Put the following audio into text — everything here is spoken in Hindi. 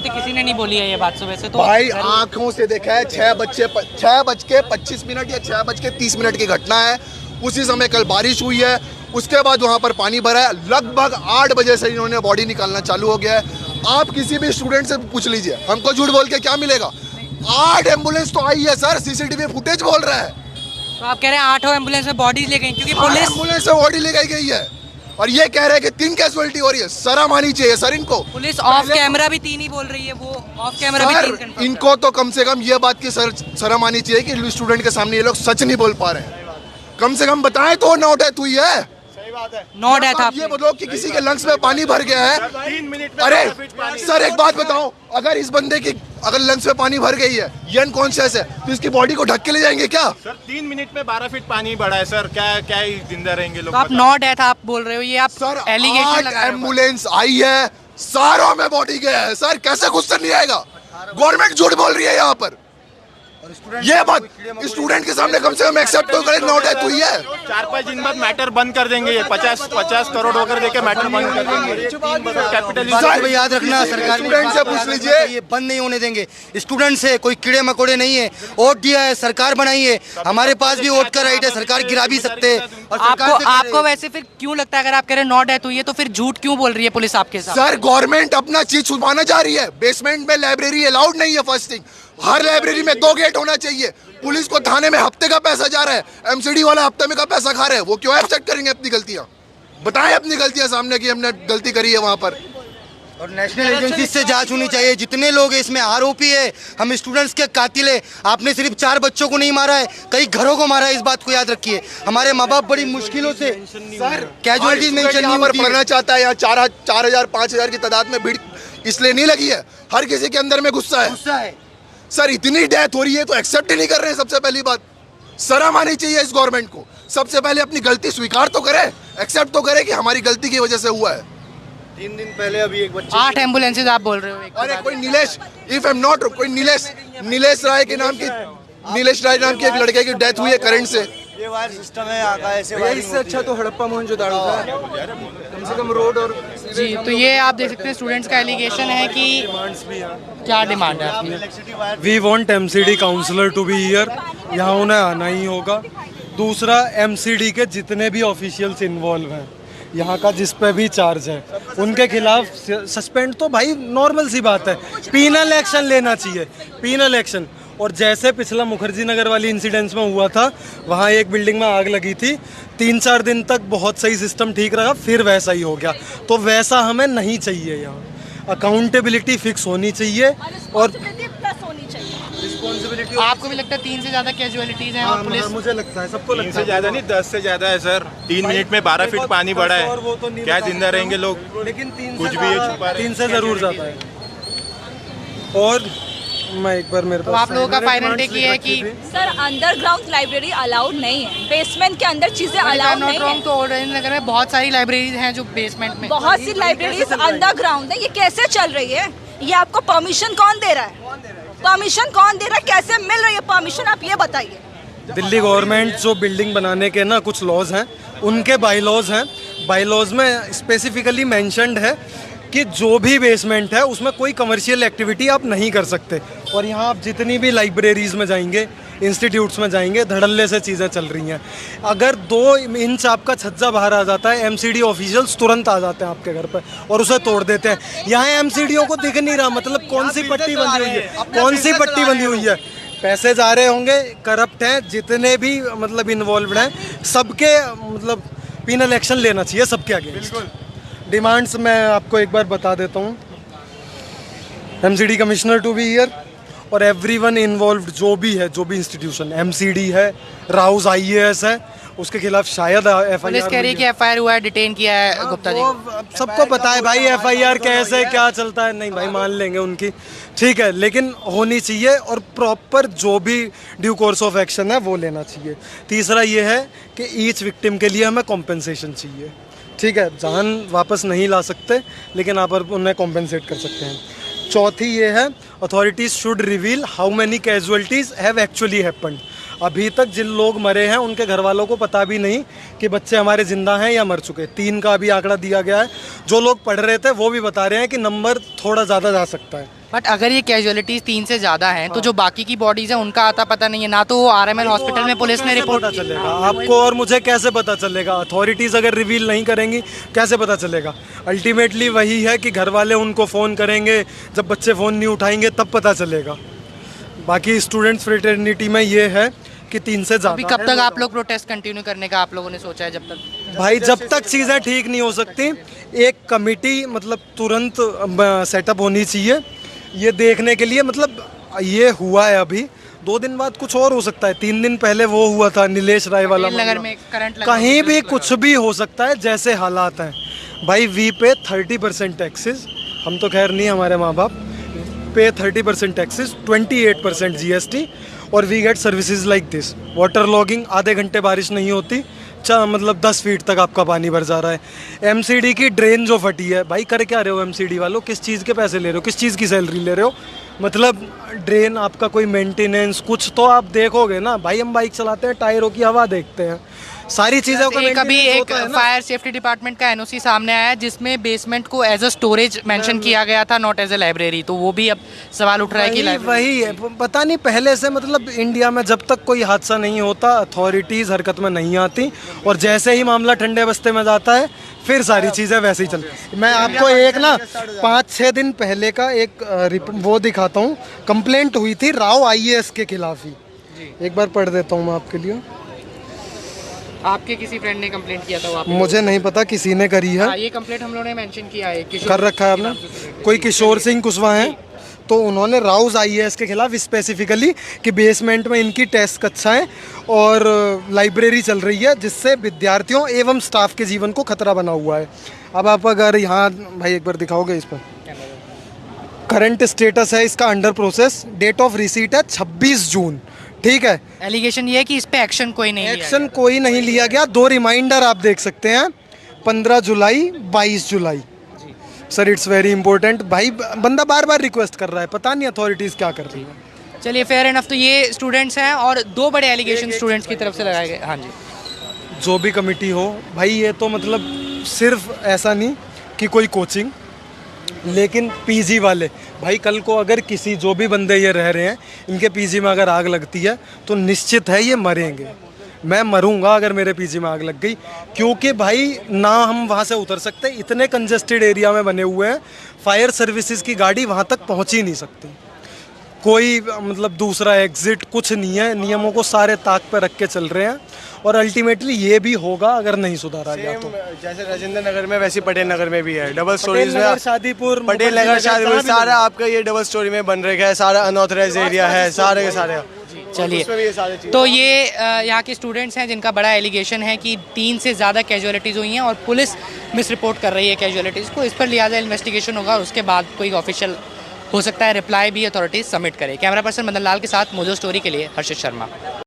थे, किसी ने नहीं बोली है ये बात सुबह से। तो भाई आंखों से देखा है, 6:25 या 6:30 की घटना है। उसी समय कल बारिश हुई है, उसके बाद वहाँ पर पानी भरा है। लगभग 8 बजे से इन्होंने बॉडी निकालना चालू हो गया है। आप किसी भी स्टूडेंट से पूछ लीजिए, हमको झूठ बोल के क्या मिलेगा। 8 एम्बुलेंस तो आई है सर, सीसीटीवी फुटेज बोल रहा है। तो आप कह रहे हैं 8 एम्बुलेंस में बॉडीज ले गई, क्योंकि पुलिस एम्बुलेंस से बॉडी ले गई है और ये कह रहे हैं कि 3 कैजुअलिटी हो रही है। शर्म आनी चाहिए सर इनको। पुलिस ऑफ कैमरा भी 3 ही बोल रही है, वो ऑफ कैमरा भी 3 confirm इनको तो कम से कम ये बात की शर्म आनी चाहिए कि स्टूडेंट के सामने ये लोग सच नहीं बोल पा रहे हैं। कम से कम बताएं तो नो डेथ हुई है। सही बात है। No death. आप ये बोलो कि किसी के लंग्स में पानी भर गया है। 3 मिनट में अरे 12 फीट पानी। सर एक बात बताओ, अगर इस बंदे की अगर लंग्स में पानी भर गई है, ये अनकॉन्शियस है, तो इसकी बॉडी को ढक के ले जाएंगे क्या? सर 3 मिनट में 12 फीट पानी बढ़ा है सर, क्या ही जिंदा रहेंगे लोग। तो आप नो डेथ आप बोल रहे हो, ये आप सर एलिगेशन 8 लगा रहे हो। एम्बुलेंस आई है, सारों में बॉडी गया है। सर कैसे गुस्सा नहीं आएगा? गवर्नमेंट झूठ बोल रही है यहाँ पर। ये बात स्टूडेंट के सामने कम से कम एक्सेप्ट तो करें, नो डेथ हुई है। 4-5 दिन बाद मैटर बंद कर देंगे, ये 50 करोड़ वगैरह देके मैटर बंद कर देंगे। सर, याद रखना, सरकार स्टूडेंट से पूछ लीजिए। ये बंद नहीं होने देंगे। स्टूडेंट से कोई कीड़े मकोड़े नहीं है। वोट दिया है, सरकार बनाई है, हमारे पास भी वोट का राइट है, सरकार गिरा भी सकते हैं। और आपको वैसे फिर क्यों लगता है, अगर आप कह रहे हैं नो डेथ हुई है, तो फिर झूठ क्यों बोल रही है पुलिस आपके साथ? सर गवर्नमेंट अपना चीज छुपाना चाह रही है। बेसमेंट में लाइब्रेरी अलाउड नहीं है। फर्स्ट थिंग, हर लाइब्रेरी में 2 गेट होना चाहिए। पुलिस को थाने में हफ्ते का पैसा जा रहा है, एमसीडी वाला हफ्ते में का पैसा खा रहे हैं। वो क्यों एक्सेप्ट करेंगे अपनी गलतियां? बताएं अपनी गलतियां सामने कि हमने गलती करी है वहां पर। और नेशनल एजेंसी से जांच होनी चाहिए। जितने लोग इसमें आरोपी है, हम स्टूडेंट्स के कातिल है। आपने सिर्फ 4 बच्चों को नहीं मारा है, कई घरों को मारा है। इस बात को याद रखिए। हमारे माँ बाप बड़ी मुश्किलों से सर कैजुअलिटीज मेंशन नहीं होती है। पढ़ना चाहता है, यहाँ 4,000 5,000 की तादाद में भीड़ इसलिए नहीं लगी है। हर किसी के अंदर में गुस्सा है। सर इतनी डेथ हो रही है तो एक्सेप्ट ही नहीं कर रहे हैं। सबसे पहली बात शर्म आनी चाहिए इस गवर्नमेंट को। सबसे पहले अपनी गलती स्वीकार तो करे, एक्सेप्ट तो करे कि हमारी गलती की वजह से हुआ है। 3 दिन पहले अभी एक बच्चे 8 एम्बुलेंसेज आप बोल रहे हो अरे कोई Nilesh, if I am not, कोई नीलेश राय के नाम की एक लड़के की डेथ हुई है करंट से। ये वायर सिस्टम है आका ऐसे इससे अच्छा तो हड़प्पा मोहनजोदड़ो था, कम से कम रोड और जी। तो ये आप देख सकते हैं स्टूडेंट्स का एलिगेशन है कि क्या डिमांड है आपकी? We want MCD councillor to be here, यहाँ उन्हें आना ही होगा। दूसरा, एमसीडी के जितने भी ऑफिशियल्स इन्वॉल्व हैं, यहाँ का जिस पे भी चार्ज है, उनके खिलाफ सस्पेंड तो भाई नॉर्मल सी बात है। पीनल एक्शन लेना चाहिए, पीनल एक्शन। और जैसे पिछला मुखर्जी नगर वाली इंसिडेंट्स में हुआ था, वहाँ एक बिल्डिंग में आग लगी थी, 3-4 दिन तक बहुत सही सिस्टम ठीक रहा, फिर वैसा ही हो गया। तो वैसा हमें नहीं चाहिए। यहाँ अकाउंटेबिलिटी फिक्स होनी चाहिए और रिस्पॉन्सिबिलिटी। आपको भी लगता है 3 से ज़्यादा कैजुअलिटीज़ हैं? और पुलिस, मुझे लगता है सबको 3 से ज्यादा नहीं, 10 से ज्यादा है सर। 3 मिनट में 12 फीट पानी बढ़ा है, क्या जिंदा रहेंगे लोग? लेकिन कुछ भी है छुपा रहे। 3 से जरूर जाता है। और मैं एक बार मेरे तो आप लोगों का फाइनल टेक ये है कि सर अंडरग्राउंड लाइब्रेरी अलाउड नहीं है, बेसमेंट के अंदर चीजें अलाउड नहीं है। तो ऑरेंज नगर में बहुत सारी लाइब्रेरीज हैं जो बेसमेंट में, बहुत सी लाइब्रेरीज अंडरग्राउंड है। ये कैसे चल रही है? ये आपको परमिशन कौन दे रहा है? परमिशन कौन दे रहा है? कैसे मिल रही है परमिशन, आप ये बताइए। दिल्ली गवर्नमेंट जो बिल्डिंग बनाने के ना कुछ लॉज हैं, उनके बाईलॉज हैं। बाईलॉज में स्पेसिफिकली मेंशन्ड है कि जो भी बेसमेंट है उसमें कोई कमर्शियल एक्टिविटी आप नहीं कर सकते। और यहाँ आप जितनी भी लाइब्रेरीज़ में जाएंगे, इंस्टीट्यूट्स में जाएंगे, धड़ल्ले से चीज़ें चल रही हैं। अगर 2 इंच आपका छज्जा बाहर आ जाता है, एमसीडी ऑफिशियल्स तुरंत आ जाते हैं आपके घर पे और उसे तोड़ देते हैं। यहाँ एमसीडीओ को दिख नहीं रहा, मतलब कौन सी पट्टी बंधी हुई है, कौन सी पट्टी बंधी हुई है। पैसे जा रहे होंगे, करप्ट हैं, जितने भी मतलब इन्वॉल्व हैं, सबके मतलब पीनल एक्शन लेना चाहिए सबके अगेंस्ट। डिमांड्स मैं आपको एक बार बता देता हूँ। MCD commissioner to be here और एवरीवन इन्वॉल्व्ड, जो भी है, जो भी इंस्टीट्यूशन, एमसीडी है, राउज आईएएस है, उसके खिलाफ शायद एफआईआर। पुलिस कह रही है कि एफआईआर हुआ है, डिटेन किया है गुप्ता जी। सबको पता है भाई एफआईआर कैसे क्या चलता है। नहीं भाई, मान लेंगे उनकी, ठीक है, लेकिन होनी चाहिए और प्रॉपर जो भी ड्यू कोर्स ऑफ एक्शन है वो लेना चाहिए। तीसरा ये है कि ईच विक्टिम के लिए हमें कॉम्पेंसेशन चाहिए। ठीक है, जान वापस नहीं ला सकते, लेकिन आप उन्हें कॉम्पेंसेट कर सकते हैं। चौथी ये है, authorities should reveal how many casualties have actually happened. अभी तक जिन लोग मरे हैं उनके घर वालों को पता भी नहीं कि बच्चे हमारे ज़िंदा हैं या मर चुके। 3 का अभी आंकड़ा दिया गया है। जो लोग पढ़ रहे थे वो भी बता रहे हैं कि नंबर थोड़ा ज़्यादा जा सकता है। बट अगर ये कैजुअलिटीज 3 से ज़्यादा हैं तो जो बाकी की बॉडीज़ हैं उनका आता पता नहीं है ना, तो वो आरएमएल हॉस्पिटल में पुलिस ने रिपोर्ट पता चलेगा आपको और मुझे कैसे पता चलेगा? अथॉरिटीज़ अगर रिवील नहीं करेंगी कैसे पता चलेगा? अल्टीमेटली वही है कि घर वाले उनको फ़ोन करेंगे, जब बच्चे फ़ोन नहीं उठाएंगे तब पता चलेगा। बाकी स्टूडेंट्स फ्रेटर्निटी में ये है कि 3 से अभी ज़्यादा कब तक आप लोग प्रोटेस्ट कंटिन्यू करने का आप लोगों ने सोचा है? जब तक भाई जब तक चीज़ें ठीक नहीं हो सकती, एक कमेटी मतलब तुरंत सेटअप होनी चाहिए ये देखने के लिए। मतलब ये हुआ है अभी, 2 दिन बाद कुछ और हो सकता है। 3 दिन पहले वो हुआ था नीलेश राय वाला नगर मामला। में करंट कहीं भी कुछ भी हो सकता है जैसे हालात हैं। भाई वी पे 30% टैक्सेस, हम तो खैर नहीं, हमारे माँ बाप पे 30% टैक्सेस, 28% जीएसटी, और we get services like this. Water logging, आधे घंटे बारिश नहीं होती, मतलब 10 फीट तक आपका पानी भर जा रहा है। एमसीडी की ड्रेन जो फटी है, भाई कर क्या रहे हो एमसीडी वालों? किस चीज़ के पैसे ले रहे हो? किस चीज़ की सैलरी ले रहे हो? मतलब ड्रेन आपका कोई मेंटेनेंस कुछ तो आप देखोगे ना भाई। हम बाइक चलाते हैं, टायरों की हवा देखते हैं, सारी चीज़ों का अभी maintenance एक होता है ना। फायर सेफ्टी डिपार्टमेंट का एनओसी सामने आया है जिसमें बेसमेंट को एज अ स्टोरेज मेंशन किया गया था, नॉट एज अ लाइब्रेरी। तो वो भी अब सवाल उठ रहा है कि वही है, पता नहीं पहले से, मतलब इंडिया में जब तक कोई हादसा नहीं होता अथॉरिटीज़ हरकत में नहीं आती, और जैसे ही मामला ठंडे बस्ते में जाता है फिर सारी चीज़ें वैसे ही चलती। मैं आपको एक ना 5-6 दिन पहले का एक वो दिखाता हूँ। कंप्लेंट हुई थी राव आईएएस के खिलाफ ही, एक बार पढ़ देता हूँ मैं आपके लिए। आपके किसी फ्रेंड ने कंप्लेंट किया था? वो आपने मुझे नहीं पता, किसी ने करी है। हाँ, ये कंप्लेंट हम लोगों ने मेंशन किया है, कर रखा है आपने? कोई किशोर सिंह कुशवाहा हैं, तो उन्होंने राउज आईएएस के खिलाफ स्पेसिफिकली कि बेसमेंट में इनकी टेस्ट कक्षाएं और लाइब्रेरी चल रही है जिससे विद्यार्थियों एवं स्टाफ के जीवन को खतरा बना हुआ है। अब आप अगर यहाँ भाई एक बार दिखाओगे इस पर, करंट स्टेटस है इसका under process, date of receipt है 26 जून, ठीक है। एलिगेशन ये है कि इस पे एक्शन कोई नहीं लिया एक्शन कोई नहीं लिया गया। 2 रिमाइंडर आप देख सकते हैं, 15 जुलाई 22 जुलाई। Sir it's very important. भाई बंदा बार बार रिक्वेस्ट कर रहा है, पता नहीं अथॉरिटीज़ क्या कर रही है। चलिए फेयर एनफ। तो ये स्टूडेंट्स हैं और 2 बड़े एलिगेशन स्टूडेंट्स की तरफ से लगाए गए। हाँ जी, जो भी कमेटी हो भाई, ये तो मतलब सिर्फ ऐसा नहीं कि कोई कोचिंग, लेकिन पीजी वाले भाई, कल को अगर किसी जो भी बंदे ये रह रहे हैं इनके पीजी में अगर आग लगती है तो निश्चित है ये मरेंगे। मैं मरूंगा अगर मेरे पीजी में आग लग गई, क्योंकि भाई ना हम वहाँ से उतर सकते, इतने कंजेस्टेड एरिया में बने हुए हैं, फायर सर्विसेज की गाड़ी वहाँ तक पहुँच ही नहीं सकती, कोई मतलब दूसरा एग्जिट कुछ नहीं है, नियमों को सारे ताक पर रख के चल रहे हैं, और अल्टीमेटली ये भी होगा अगर नहीं सुधारा गया तो। जैसे राजेंद्र नगर में वैसे पटेल नगर में भी है, डबल स्टोरीज में। शादीपुर, पटेल नगर, शादीपुर, सारा आपका ये डबल स्टोरी में बन रखा है, सारा अनऑथराइज एरिया है, सारे के सारे। चलिए, तो ये यहाँ के स्टूडेंट्स हैं जिनका बड़ा एलिगेशन है कि 3 से ज़्यादा कैजुअलिटीज़ हुई हैं और पुलिस मिस रिपोर्ट कर रही है कैजुअलिटीज़ को। इस पर लिहाजा इन्वेस्टिगेशन होगा और उसके बाद कोई ऑफिशियल हो सकता है रिप्लाई भी अथॉरिटीज़ सबमिट करे। कैमरा पर्सन मदन लाल के साथ मोजो स्टोरी के लिए हर्षित शर्मा।